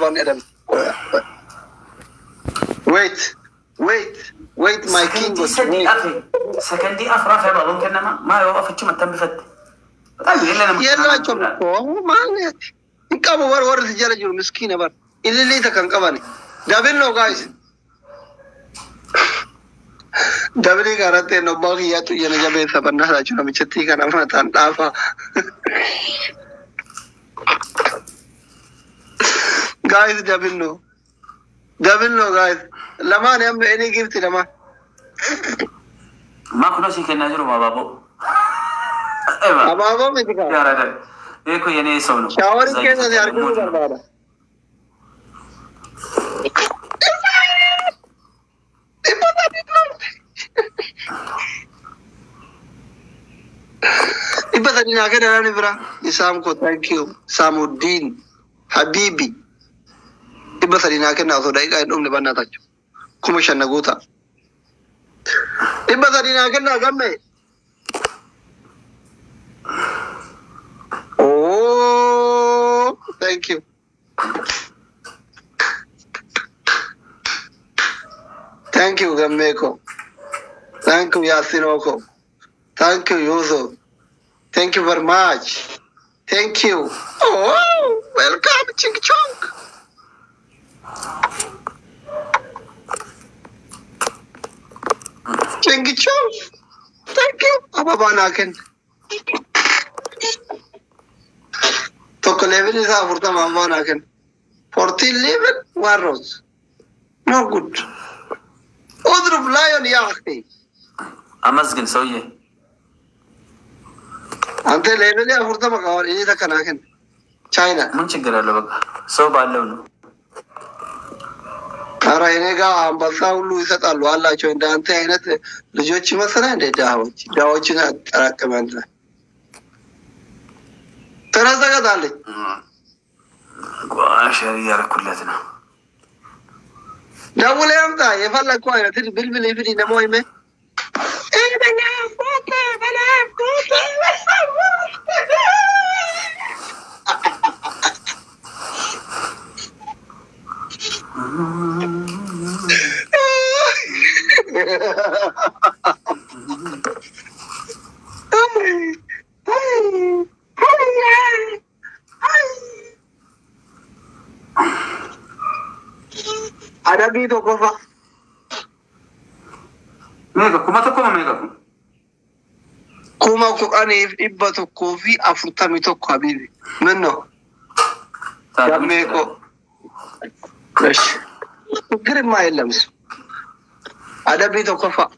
قبان أدم. Wait, my king was سكندي أفرا في بعضهم كنا ما يوقف شو متم بفت. يلا جمكو ما إنك أبو ور تجارة جو مسكين بار اللي تكان كماني دابين لو guys دابين كارته نبغي يا تو ينا جابه سبنا راجو نمي چتي كنا ما تان دافا guys دابين لو guys لما نعم إني جبت لما ما كنا شيء كنا جرو ما بابو أبابا ميتك يا رجال देखो ये नहीं सोनो शावर कैसे यार क्यों कर रहा है इब्बत नहीं आगे रहने बरा इसाम को thank you सामुद्दीन हबीबी इब्बत नहीं आगे ना तो डाइगा इन्हों ने बनना था कुमशन नगोता इब्बत नहीं आगे ना गम में Oh, thank you. Thank you, Gameko. Thank you, Yasinoko. Thank you, Yuzo. Thank you very much. Thank you. Oh, welcome, Chink Chunk. Chink Chunk. Thank you. Ababanaken. level is our Mamma again. 14 level, Warros. No good. Odrub lion Yaki. Amaskin so ye. Until level of Hurtama or is the Kanakan. China. Munchigarabaka. So bad loan. Arainega, Ambasa, Luisa, Alwala, joined Dante, the Jochimasan and the Dawachina Commander. Terasa dale. Gua sharia kulatna. Double amta, ye falla koi na tir bil ifri na moi me. Ada gitu kok Pak. Mega, kuma mega. Kuma ko ani ibba to kofi afurtami to ko habibi. Menno. Yamme ko. Fresh. Gire ma elams. Ada gitu kok Pak.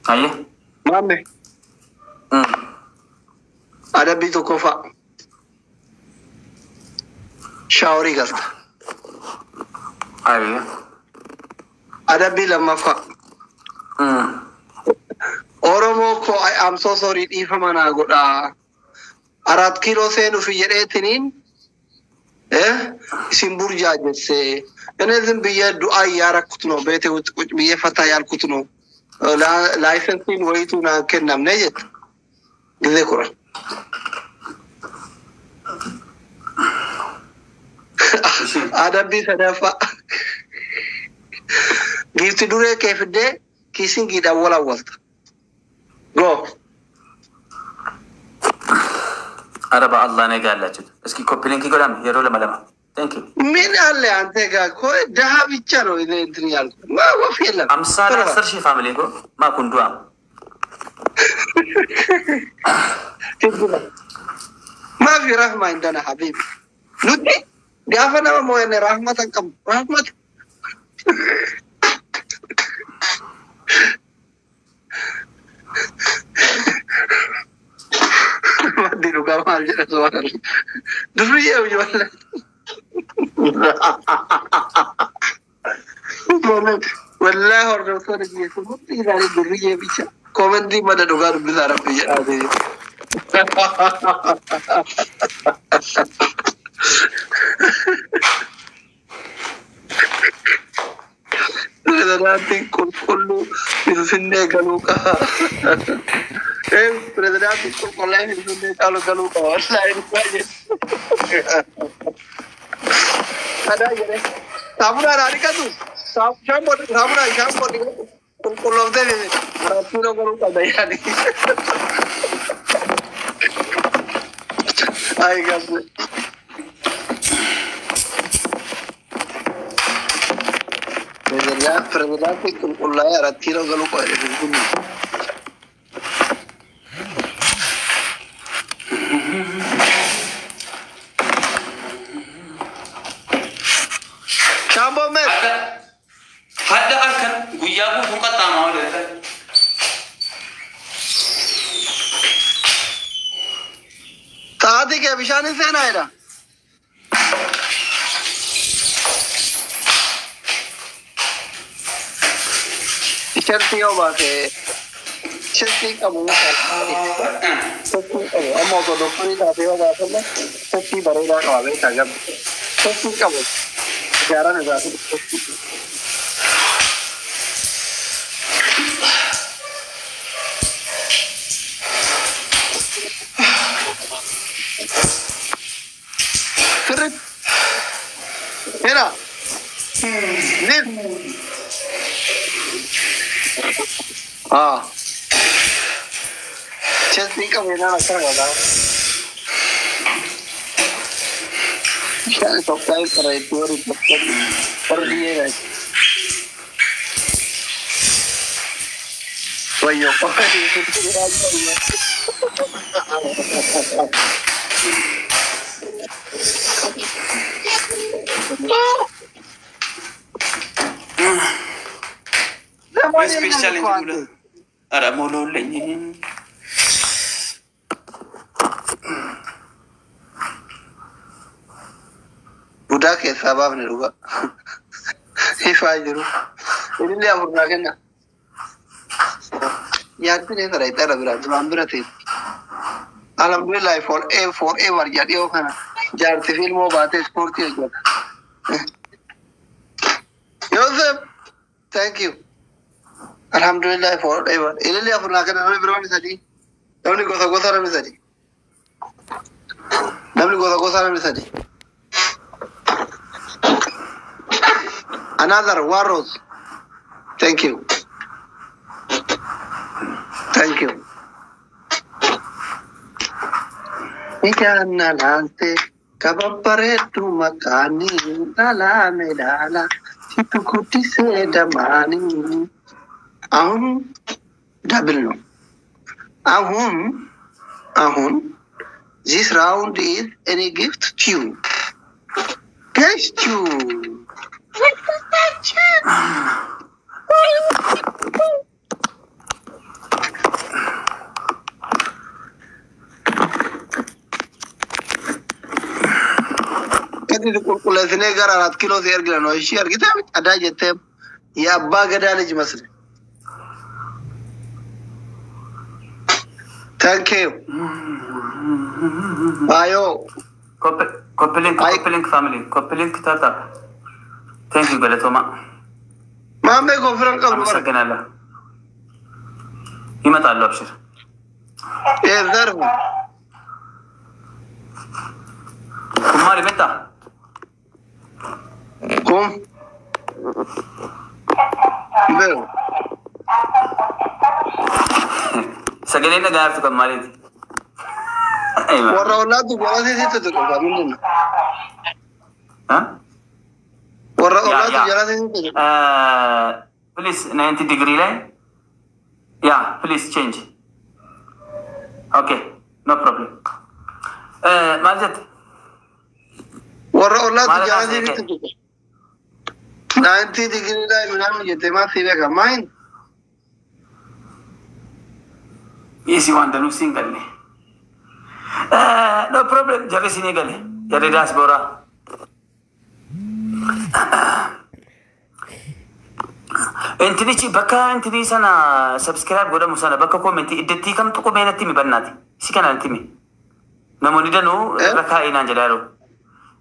Aye. Mame. Ada gitu kok Pak. Shawari galta. Aye. Ada bilang mafa. Oromo ko I am so sorry ifa mana goda. 4 kilo senu fi jedetinin. Simbur jajese. Enezim biya dua yarakutno bete biya fata yarkutno. Licensing waitu na kennam nejet. Gide kura. Ada bisa dapat. Gitu dulu kefde kissing kita wala walta. Go. Ada ba Allah ne galla chud. Iski copy link godam yero le malama. Thank you. Min alle ante ga ko daha bicharo ide intriyal. Ma wa filan. Amsala sir shi family ko ma kundu am. ما في رحمة عندنا حبيبي. نودي قافنا مو يعني رحمة كم رحمة. ما دينو كمال جل سوال. دريه وجوال. والله الرسول يقول إذا دريه بيشا. كومنتي ما تدوغار بزارة بيشا. Nanti kullu itu sini kalau kah Presidente con lei mi sono calo calo online. Ada ya. Sabuna hari kan tu. Sabuna con los de Rapino con ada ya ni. Ay gas. Presidente con lei Rapino calo ko Shambo में Hadda akan guyyaa guutuu qaxxaamaa oolata. ताती के अभिशानी से ना है चलती हो बात है चलती का मुंह चलती हम को डॉक्टर ही जाते हो जाते हैं चलती बरेला का आवे था चलती का मुंह 11 ने जाते फिर मेरा हाँ चलती का मेरा अच्छा लगा शायद सब्सक्राइब कर रहे थे और कर दिए गए वही Spesial ini dulu. Ada mololnya. Budak ya sabab ni juga. Ifajuru. Ini dia budak kan? Ya tu ni terai terai berat sih. Alhamdulillah forever jadi orang. Jadi film mau baca sport aja. Yosef, thank you. Alhamdulillah forever. Ini dia budak kan? Namanya berapa ni tadi? Namanya gosa ni tadi. Namanya gosa ni tadi. Another Warros. Thank you. Thank you. Ikan nanti kabapare tu makani lala medala situ kuti sedamani. Ahun double no. Ahun. This round is any gift to you. Test you. Kati kula sene gara 4 kilo se ergila no shi ergita ada jete ya baga dale ji masri. Thank you. Ayo. Copylink family. Copylink tata. Thank you Galatoma. Mame ko firan ka Amsa ganala. Himat Allah abshir. Zarf. Kumari beta. Kum. Bel. Sagale na gaartu kumari. Warra auladu jala se to kamin. Ha? Warra auladu jala se Please 90 degree line. Yeah, please change. Okay, no problem. Majid. Warra auladu jala se to 90 degree line minam jete ma sibe ka main. Easy one the single. No problem. Jare sinigale. Jare diaspora. Intinichi baka intini sana subscribe goda musana baka comment iddetti kam to commenti mi bannati sikana intimi namoni danu raka ina jalaro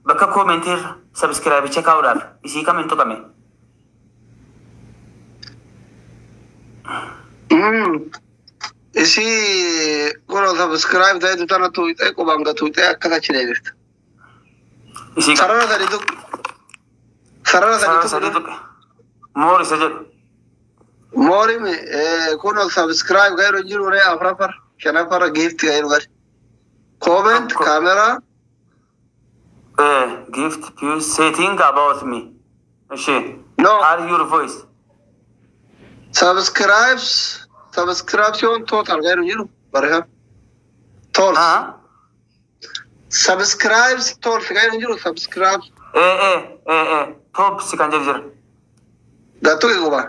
baka commentir subscribe check out af isi kam into kame isi gono subscribe tay tu tana tu ite ko banga tu ite akka chine birta isi sarara sadi tu more sajad mori me gono subscribe gairo jiru re afrafar shanafar gift gairo gar comment camera gift you setting about me she no are your voice subscription total gairo jiru barha tol subscribes tol gairo jiru subscribe top sikan jir datu ke goba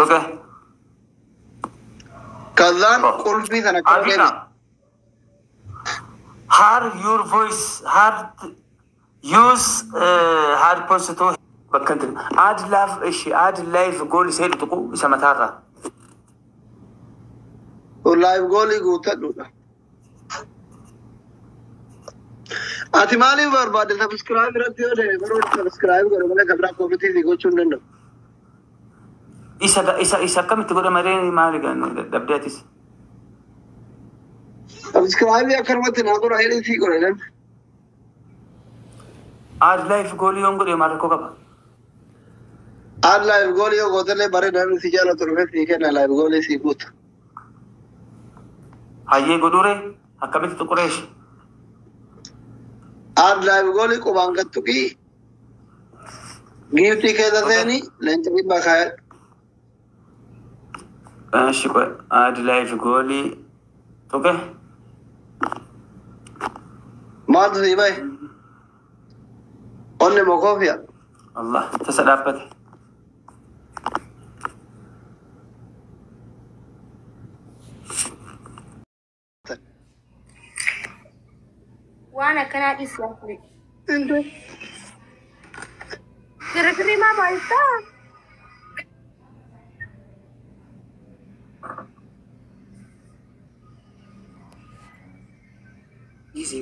okay kazan kulfi sana Adina har your voice har use har post to بكنت عاد لاف إشي عاد لايف قولي سيد تقو سمتارا واللايف قولي قوتا دولا آتي مالي برباد سبسكرايب رتي हो जाए बरोबर सब्सक्राइब करो मैंने खबरा को भी थी को चुन लेना إيسا كم تقول مريني مالي كان دبداتيس सब्सक्राइब या करवा थे ना तो रहे नहीं थी को रहना आज लाइफ गोली होंगे ये मारे को कब आज लाइव गोली हो गोतले बारे डर सी चलो तो रुपए सीखे ना लाइव गोली सी पूत हाँ ये गुडूरे अकमित तो कुरेश आज लाइव गोली को बांगत तो की गिफ्ट के दे नहीं लंच भी बखाए शुक्र आज लाइव गोली तो क्या मार दो भाई ओने मकोफिया Allah tersedapat وانا كان اسمه كركري ما بالتا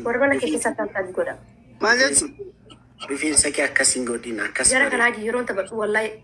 وربنا كيف ستنتج كده ما جت رفين سكي أكاسين قدينا أكاسين جرى كان عادي يرون تبع والله